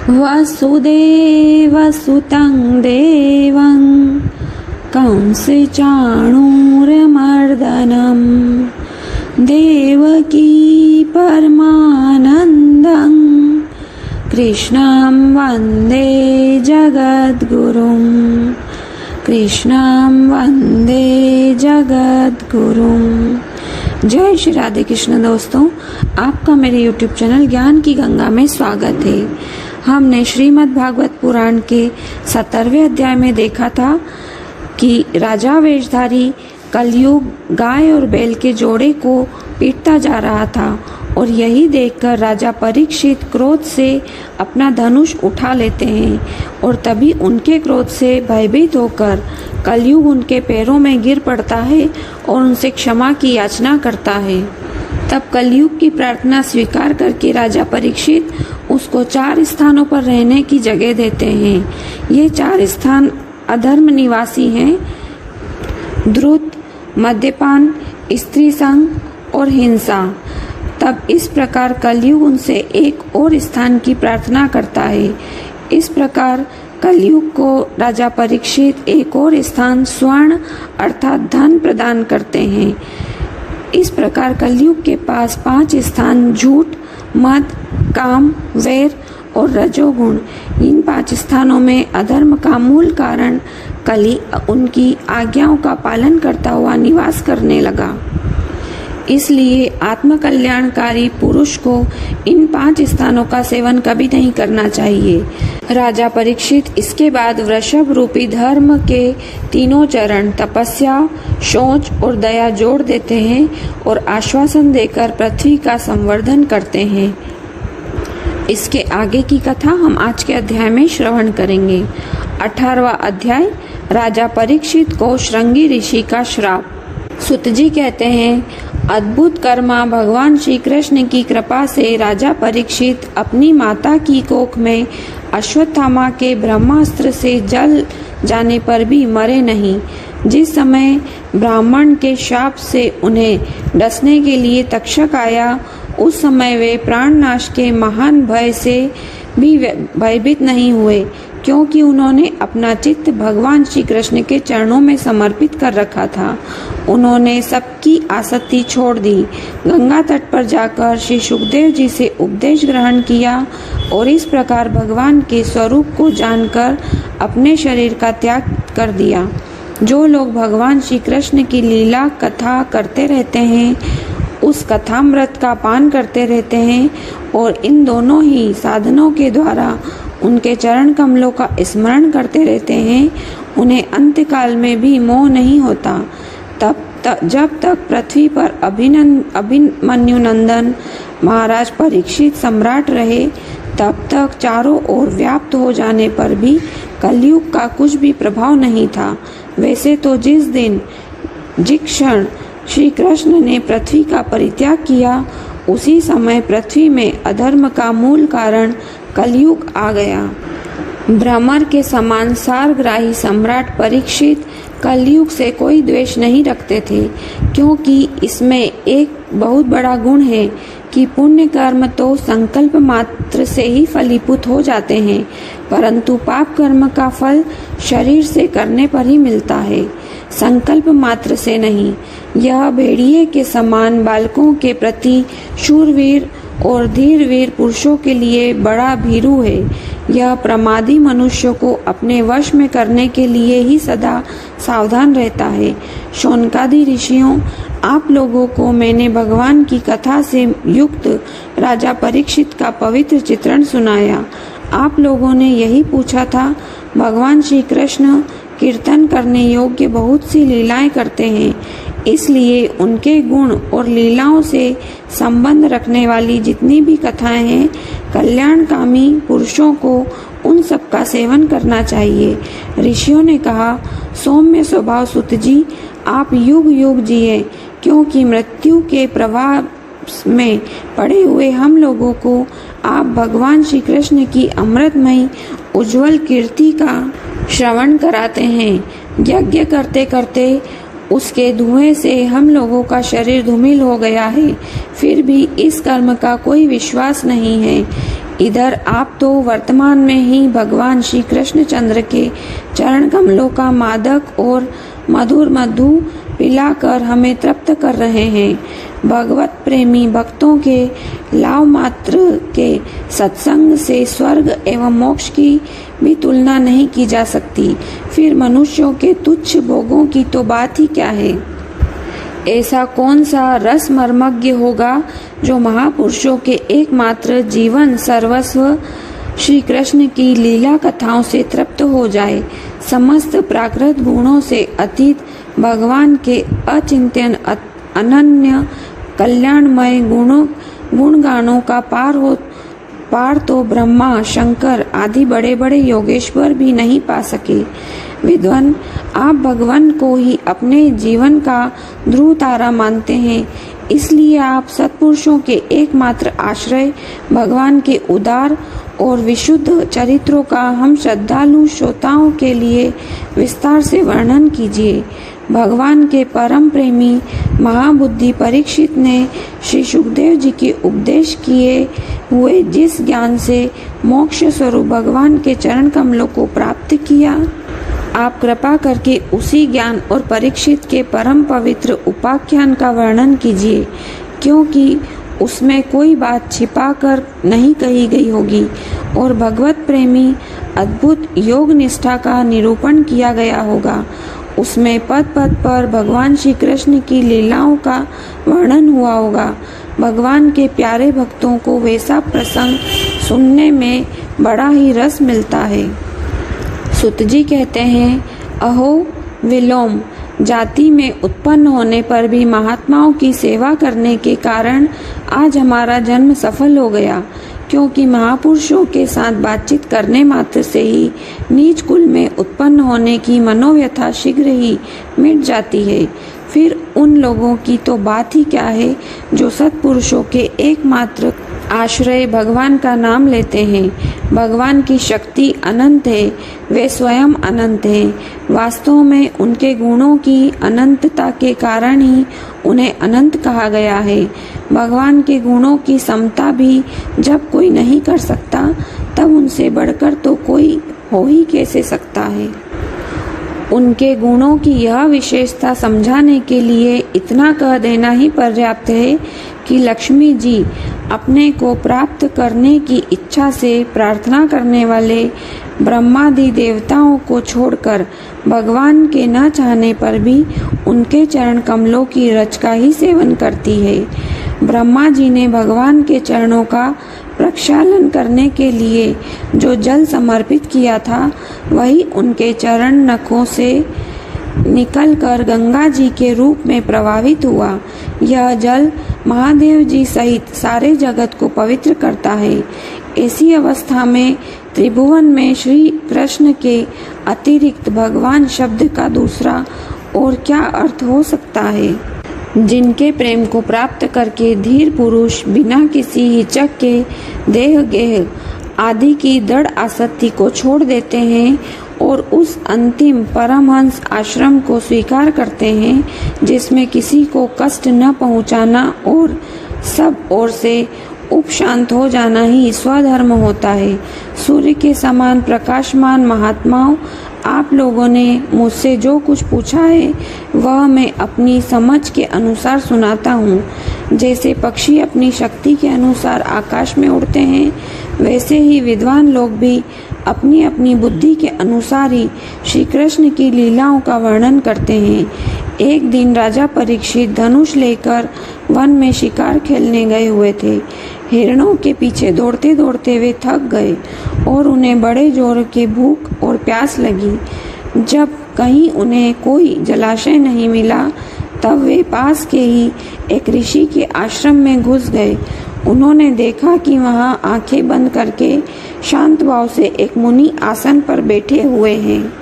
वसुदेवसुतं देवं कंसचाणूरमर्दनं देवकी परमानन्दं कृष्णं वन्दे जगद्गुरुं कृष्णं वन्दे जगद्गुरुं। जय श्री राधे कृष्ण। दोस्तों, आपका मेरे YouTube चैनल ज्ञान की गंगा में स्वागत है। हमने श्रीमद् भागवत पुराण के 17वें अध्याय में देखा था कि राजा वेशधारी कलयुग गाय और बैल के जोड़े को पीटता जा रहा था और यही देखकर राजा परीक्षित क्रोध से अपना धनुष उठा लेते हैं और तभी उनके क्रोध से भयभीत होकर कलयुग उनके पैरों में गिर पड़ता है और उनसे क्षमा की याचना करता है। तब कलयुग की प्रार्थना स्वीकार करके राजा परीक्षित उसको 4 स्थानों पर रहने की जगह देते हैं। ये 4 स्थान अधर्म निवासी हैं: द्रुत, मद्यपान, स्त्री संग और हिंसा। तब इस प्रकार कलयुग उनसे एक और स्थान की प्रार्थना करता है। इस प्रकार कलयुग को राजा परीक्षित एक और स्थान स्वर्ण अर्थात धन प्रदान करते हैं। इस प्रकार कलयुग के पास 5 स्थान झूठ, मद, काम, वैर और रजोगुण, इन 5 स्थानों में अधर्म का मूल कारण कली उनकी आज्ञाओं का पालन करता हुआ निवास करने लगा। इसलिए आत्मकल्याणकारी पुरुष को इन 5 स्थानों का सेवन कभी नहीं करना चाहिए। राजा परीक्षित इसके बाद वृषभ रूपी धर्म के 3 चरण तपस्या, शौच और दया जोड़ देते हैं और आश्वासन देकर पृथ्वी का संवर्धन करते हैं। इसके आगे की कथा हम आज के अध्याय में श्रवण करेंगे। 18वां अध्याय, राजा परीक्षित को श्रृंगी ऋषि का श्राप। सुत जी कहते हैं, अद्भुत कर्मा भगवान श्री कृष्ण की कृपा से राजा परीक्षित अपनी माता की कोख में अश्वत्थामा के ब्रह्मास्त्र से जल जाने पर भी मरे नहीं। जिस समय ब्राह्मण के शाप से उन्हें डसने के लिए तक्षक आया, उस समय वे प्राणनाश के महान भय से भी भयभीत नहीं हुए, क्योंकि उन्होंने अपना चित्त भगवान श्री कृष्ण के चरणों में समर्पित कर रखा था। उन्होंने सबकी आसक्ति छोड़ दी, गंगा तट पर जाकर श्री सुखदेव जी से उपदेश ग्रहण किया और इस प्रकार भगवान के स्वरूप को जानकर अपने शरीर का त्याग कर दिया। जो लोग भगवान श्री कृष्ण की लीला कथा करते रहते हैं, उस कथामृत का पान करते रहते हैं और इन दोनों ही साधनों के द्वारा उनके चरण कमलों का स्मरण करते रहते हैं, उन्हें अंत्यकाल में भी मोह नहीं होता। जब तक पृथ्वी पर अभिमन्यु नंदन महाराज परीक्षित सम्राट रहे, तब तक चारों ओर व्याप्त हो जाने पर भी कलयुग का कुछ भी प्रभाव नहीं था। वैसे तो जिस दिन जिस क्षण श्री कृष्ण ने पृथ्वी का परित्याग किया, उसी समय पृथ्वी में अधर्म का मूल कारण कलयुग आ गया। भ्रमर के समान सारग्राही सम्राट परीक्षित कलयुग से कोई द्वेष नहीं रखते थे, क्योंकि इसमें एक बहुत बड़ा गुण है कि पुण्य कर्म तो संकल्प मात्र से ही फलीभूत हो जाते हैं, परंतु पाप कर्म का फल शरीर से करने पर ही मिलता है, संकल्प मात्र से नहीं। यह भेड़िए के समान बालकों के प्रति शूरवीर और धीरवीर पुरुषों के लिए बड़ा भीरू है। यह प्रमादी मनुष्यों को अपने वश में करने के लिए ही सदा सावधान रहता है। शौनकादि ऋषियों, आप लोगों को मैंने भगवान की कथा से युक्त राजा परीक्षित का पवित्र चित्रण सुनाया। आप लोगों ने यही पूछा था, भगवान श्री कृष्ण कीर्तन करने योग्य बहुत सी लीलाएं करते हैं, इसलिए उनके गुण और लीलाओं से संबंध रखने वाली जितनी भी कथाएं हैं, कल्याणकामी पुरुषों को उन सब का सेवन करना चाहिए। ऋषियों ने कहा, सौम्य स्वभाव सुत जी, आप युग युग जिए, क्योंकि मृत्यु के प्रवाह में पड़े हुए हम लोगों को आप भगवान श्री कृष्ण की अमृतमयी उज्जवल कीर्ति का श्रवण कराते हैं। यज्ञ करते करते उसके धुएं से हम लोगों का शरीर धूमिल हो गया है, फिर भी इस कर्म का कोई विश्वास नहीं है। इधर आप तो वर्तमान में ही भगवान श्री कृष्णचंद्र के चरण कमलों का मादक और मधुर मधु पिलाकर हमें तृप्त कर रहे हैं। भगवत प्रेमी भक्तों के लाभ मात्र के सत्संग से स्वर्ग एवं मोक्ष की भी तुलना नहीं की जा सकती। फिर मनुष्यों के तुच्छ भोगों की तो बात ही क्या है। ऐसा कौन सा रस मर्मज्ञ होगा जो महापुरुषों के एकमात्र जीवन सर्वस्व श्री कृष्ण की लीला कथाओं से तृप्त हो जाए। समस्त प्राकृत गुणों से अतीत भगवान के अचिंत्यन अनन्य कल्याणमय गुणगानों का पार तो ब्रह्मा शंकर आदि बड़े बड़े योगेश्वर भी नहीं पा सके। विद्वान, आप भगवान को ही अपने जीवन का ध्रुव तारा मानते हैं, इसलिए आप सत्पुरुषों के एकमात्र आश्रय भगवान के उदार और विशुद्ध चरित्रों का हम श्रद्धालु श्रोताओं के लिए विस्तार से वर्णन कीजिए। भगवान के परम प्रेमी महाबुद्धि परीक्षित ने श्री सुखदेव जी के उपदेश किए हुए जिस ज्ञान से मोक्ष स्वरूप भगवान के चरण कमलों को प्राप्त किया, आप कृपा करके उसी ज्ञान और परीक्षित के परम पवित्र उपाख्यान का वर्णन कीजिए, क्योंकि उसमें कोई बात छिपा कर नहीं कही गई होगी और भगवत प्रेमी अद्भुत योग निष्ठा का निरूपण किया गया होगा। उसमें पद पद पर भगवान श्री कृष्ण की लीलाओं का वर्णन हुआ होगा। भगवान के प्यारे भक्तों को वैसा प्रसंग सुनने में बड़ा ही रस मिलता है। सुत जी कहते हैं, अहो विलोम, जाति में उत्पन्न होने पर भी महात्माओं की सेवा करने के कारण आज हमारा जन्म सफल हो गया, क्योंकि महापुरुषों के साथ बातचीत करने मात्र से ही नीच कुल में उत्पन्न होने की मनोव्यथा शीघ्र ही मिट जाती है। फिर उन लोगों की तो बात ही क्या है जो सत्पुरुषों के एकमात्र आश्रय भगवान का नाम लेते हैं। भगवान की शक्ति अनंत है, वे स्वयं अनंत हैं। वास्तव में उनके गुणों की अनंतता के कारण ही उन्हें अनंत कहा गया है। भगवान के गुणों की समता भी जब कोई नहीं कर सकता, तब उनसे बढ़कर तो कोई हो ही कैसे सकता है। उनके गुणों की यह विशेषता समझाने के लिए इतना कह देना ही पर्याप्त है कि लक्ष्मी जी अपने को प्राप्त करने की इच्छा से प्रार्थना करने वाले ब्रह्मादि देवताओं को छोड़कर भगवान के न चाहने पर भी उनके चरण कमलों की रज का ही सेवन करती है। ब्रह्मा जी ने भगवान के चरणों का प्रक्षालन करने के लिए जो जल समर्पित किया था, वही उनके चरण नखों से निकलकर गंगा जी के रूप में प्रवाहित हुआ। यह जल महादेव जी सहित सारे जगत को पवित्र करता है। ऐसी अवस्था में त्रिभुवन में श्री कृष्ण के अतिरिक्त भगवान शब्द का दूसरा और क्या अर्थ हो सकता है। जिनके प्रेम को प्राप्त करके धीर पुरुष बिना किसी हिचक के देह गेह आदि की दृढ़ आसक्ति को छोड़ देते हैं और उस अंतिम परमहंस आश्रम को स्वीकार करते हैं, जिसमें किसी को कष्ट न पहुंचाना और सब ओर से उपशांत हो जाना ही स्वधर्म होता है। सूर्य के समान प्रकाशमान महात्माओं, आप लोगों ने मुझसे जो कुछ पूछा है वह मैं अपनी समझ के अनुसार सुनाता हूँ। जैसे पक्षी अपनी शक्ति के अनुसार आकाश में उड़ते हैं, वैसे ही विद्वान लोग भी अपनी अपनी बुद्धि के अनुसार ही श्री कृष्ण की लीलाओं का वर्णन करते हैं। एक दिन राजा परीक्षित धनुष लेकर वन में शिकार खेलने गए हुए थे। हिरणों के पीछे दौड़ते दौड़ते वे थक गए और उन्हें बड़े जोर के भूख और प्यास लगी। जब कहीं उन्हें कोई जलाशय नहीं मिला, तब वे पास के ही एक ऋषि के आश्रम में घुस गए। उन्होंने देखा कि वहाँ आंखें बंद करके शांत भाव से एक मुनि आसन पर बैठे हुए हैं।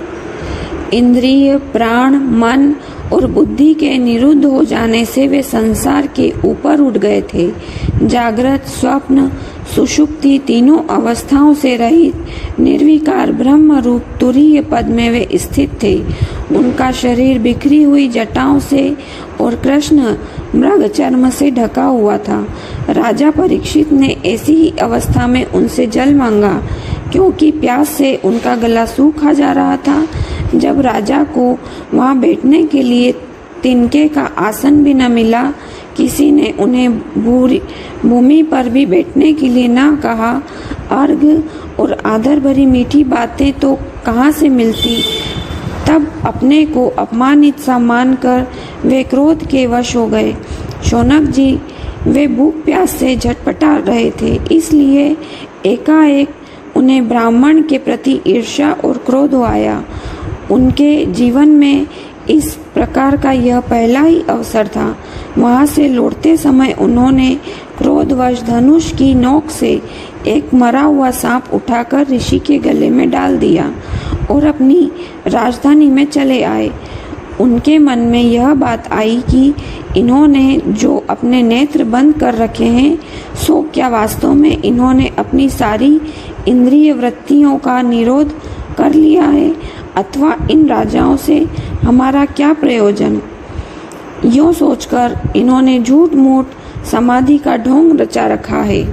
इंद्रिय, प्राण, मन और बुद्धि के निरुद्ध हो जाने से वे संसार के ऊपर उठ गए थे। जागृत, स्वप्न, सुषुप्ति तीनों अवस्थाओं से रहित निर्विकार ब्रह्म रूप तुरीय पद में वे स्थित थे। उनका शरीर बिखरी हुई जटाओं से और कृष्ण मृग चर्म से ढका हुआ था। राजा परीक्षित ने ऐसी ही अवस्था में उनसे जल मांगा, क्योंकि प्यास से उनका गला सूखा जा रहा था। जब राजा को वहां बैठने के लिए तिनके का आसन भी न मिला, किसी ने उन्हें भूमि पर भी बैठने के लिए न कहा, अर्घ्य और आदर भरी मीठी बातें तो कहाँ से मिलती। तब अपने को अपमानित सा मानकर वे क्रोध के वश हो गए। शौनक जी, वे भूख प्यास से झटपटा रहे थे, इसलिए एकाएक उन्हें ब्राह्मण के प्रति ईर्ष्या और क्रोध आया। उनके जीवन में इस प्रकार का यह पहला ही अवसर था। वहां से लौटते समय उन्होंने क्रोधवश धनुष की नोक से एक मरा हुआ सांप उठाकर ऋषि के गले में डाल दिया और अपनी राजधानी में चले आए। उनके मन में यह बात आई कि इन्होंने जो अपने नेत्र बंद कर रखे हैं, सो क्या वास्तव में इन्होंने अपनी सारी इंद्रिय वृत्तियों का निरोध कर लिया है, अथवा इन राजाओं से हमारा क्या प्रयोजन। यूं सोचकर इन्होंने झूठ मूठ समाधि का ढोंग रचा रखा है।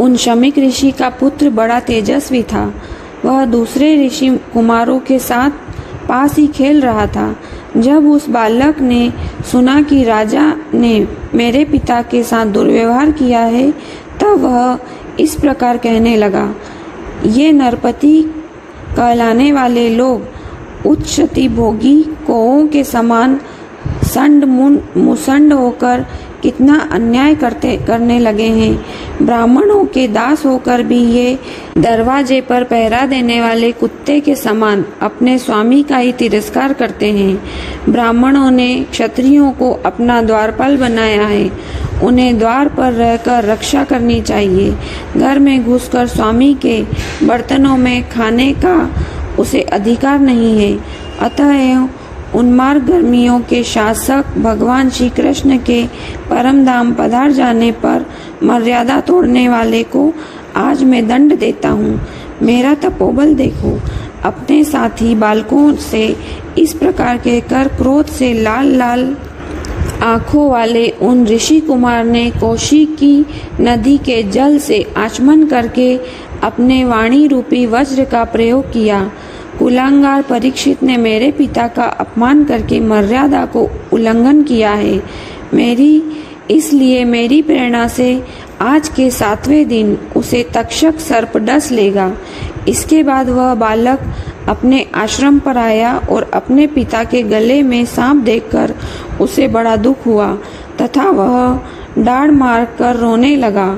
उन शमीक ऋषि का पुत्र बड़ा तेजस्वी था। वह दूसरे ऋषि कुमारों के साथ पास ही खेल रहा था। जब उस बालक ने सुना कि राजा ने मेरे पिता के साथ दुर्व्यवहार किया है, तब वह इस प्रकार कहने लगा, ये नरपति कहलाने वाले लोग उच्चति भोगी कौओं के समान संड मुसंड होकर कितना अन्याय करने लगे हैं। ब्राह्मणों के दास होकर भी ये दरवाजे पर पहरा देने वाले कुत्ते के समान अपने स्वामी का ही तिरस्कार करते हैं। ब्राह्मणों ने क्षत्रियों को अपना द्वारपाल बनाया है। उन्हें द्वार पर रहकर रक्षा करनी चाहिए। घर में घुसकर स्वामी के बर्तनों में खाने का उसे अधिकार नहीं है। अतः उन्मार्ग गर्मियों के शासक भगवान श्री कृष्ण के परम धाम पधार जाने पर मर्यादा तोड़ने वाले को आज मैं दंड देता हूँ। मेरा तपोबल देखो। अपने साथी बालकों से इस प्रकार कहकर क्रोध से लाल लाल आंखों वाले उन ऋषि कुमार ने कौशिकी नदी के जल से आचमन करके अपने वाणी रूपी वज्र का प्रयोग किया। कुलांगार परीक्षित ने मेरे पिता का अपमान करके मर्यादा को उल्लंघन किया है। इसलिए मेरी प्रेरणा से आज के 7वें दिन उसे तक्षक सर्प डस लेगा। इसके बाद वह बालक अपने आश्रम पर आया और अपने पिता के गले में सांप देखकर उसे बड़ा दुख हुआ तथा वह डाढ़ मारकर रोने लगा।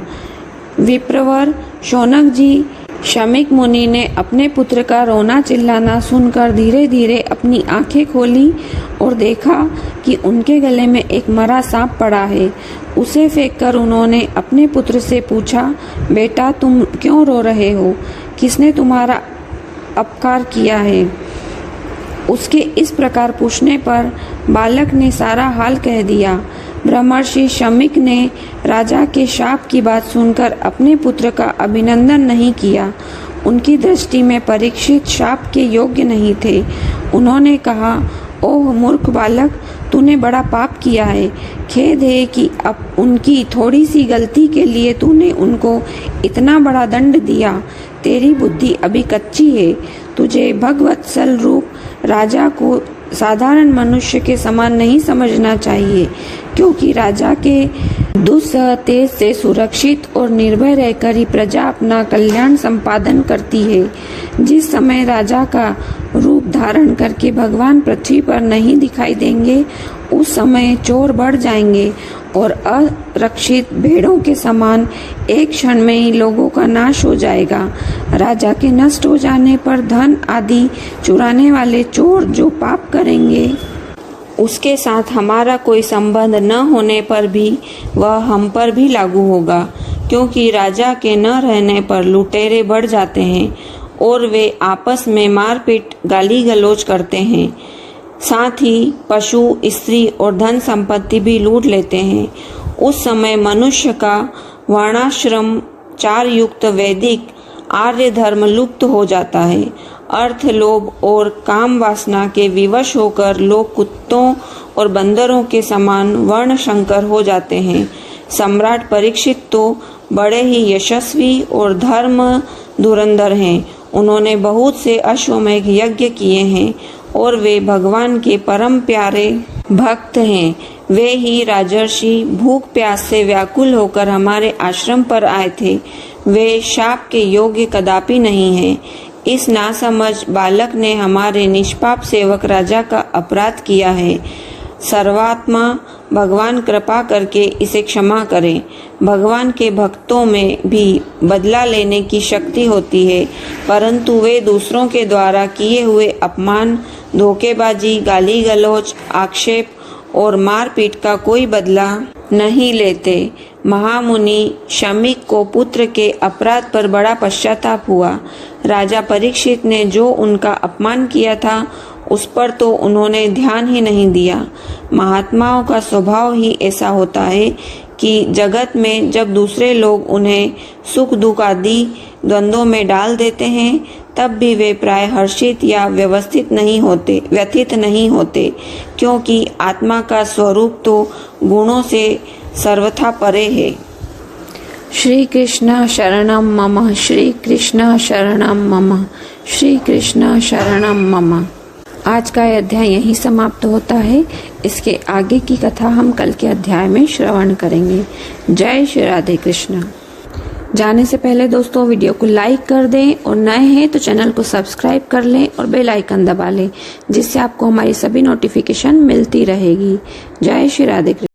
विप्रवर शौनक जी, शमीक मुनि ने अपने पुत्र का रोना चिल्लाना सुनकर धीरे धीरे अपनी आंखें खोली और देखा कि उनके गले में एक मरा सांप पड़ा है। उसे फेंककर उन्होंने अपने पुत्र से पूछा, बेटा तुम क्यों रो रहे हो? किसने तुम्हारा अपकार किया है? उसके इस प्रकार पूछने पर बालक ने सारा हाल कह दिया। ब्रह्मर्षि शमीक ने राजा के शाप की बात सुनकर अपने पुत्र का अभिनंदन नहीं किया। उनकी दृष्टि में परीक्षित शाप के योग्य नहीं थे। उन्होंने कहा, ओह मूर्ख बालक, तूने बड़ा पाप किया है। खेद है कि अब उनकी थोड़ी सी गलती के लिए तूने उनको इतना बड़ा दंड दिया। तेरी बुद्धि अभी कच्ची है। तुझे भगवत्सल रूप राजा को साधारण मनुष्य के समान नहीं समझना चाहिए, क्योंकि राजा के दुस्सह तेज से सुरक्षित और निर्भय रहकर ही प्रजा अपना कल्याण संपादन करती है। जिस समय राजा का रूप धारण करके भगवान पृथ्वी पर नहीं दिखाई देंगे, उस समय चोर बढ़ जाएंगे और अरक्षित भेड़ों के समान एक क्षण में ही लोगों का नाश हो जाएगा। राजा के नष्ट हो जाने पर धन आदि चुराने वाले चोर जो पाप करेंगे, उसके साथ हमारा कोई संबंध न होने पर भी वह हम पर भी लागू होगा, क्योंकि राजा के न रहने पर लुटेरे बढ़ जाते हैं और वे आपस में मारपीट गाली गलौज करते हैं। साथ ही पशु, स्त्री और धन संपत्ति भी लूट लेते हैं। उस समय मनुष्य का वर्णाश्रम 4 युक्त वैदिक आर्य धर्म लुप्त हो जाता है। अर्थ, लोभ और काम वासना के विवश होकर लोग कुत्तों और बंदरों के समान वर्ण शंकर हो जाते हैं। सम्राट परीक्षित तो बड़े ही यशस्वी और धर्म धुरंधर हैं। उन्होंने बहुत से अश्वमेध यज्ञ किए हैं और वे भगवान के परम प्यारे भक्त हैं। वे ही राजर्षि भूख प्यास से व्याकुल होकर हमारे आश्रम पर आए थे। वे शाप के योग्य कदापि नहीं हैं। इस नासमझ बालक ने हमारे निष्पाप सेवक राजा का अपराध किया है। सर्वात्मा भगवान कृपा करके इसे क्षमा करें। भगवान के भक्तों में भी बदला लेने की शक्ति होती है, परंतु वे दूसरों के द्वारा किए हुए अपमान, धोखेबाजी, गाली गलौज, आक्षेप और मारपीट का कोई बदला नहीं लेते। महामुनि शमीक को पुत्र के अपराध पर बड़ा पश्चाताप हुआ। राजा परीक्षित ने जो उनका अपमान किया था उस पर तो उन्होंने ध्यान ही नहीं दिया। महात्माओं का स्वभाव ही ऐसा होता है कि जगत में जब दूसरे लोग उन्हें सुख दुख आदि द्वंद्वों में डाल देते हैं, तब भी वे प्राय हर्षित या व्यथित नहीं होते, क्योंकि आत्मा का स्वरूप तो गुणों से सर्वथा परे है। श्री कृष्ण शरणम मम, श्री कृष्ण शरणम मम, श्री कृष्ण शरणम मम। आज का अध्याय यहीं समाप्त होता है। इसके आगे की कथा हम कल के अध्याय में श्रवण करेंगे। जय श्री राधे कृष्ण। जाने से पहले दोस्तों वीडियो को लाइक कर दें और नए हैं तो चैनल को सब्सक्राइब कर लें और बेल आइकन दबा लें, जिससे आपको हमारी सभी नोटिफिकेशन मिलती रहेगी। जय श्री राधे कृष्ण।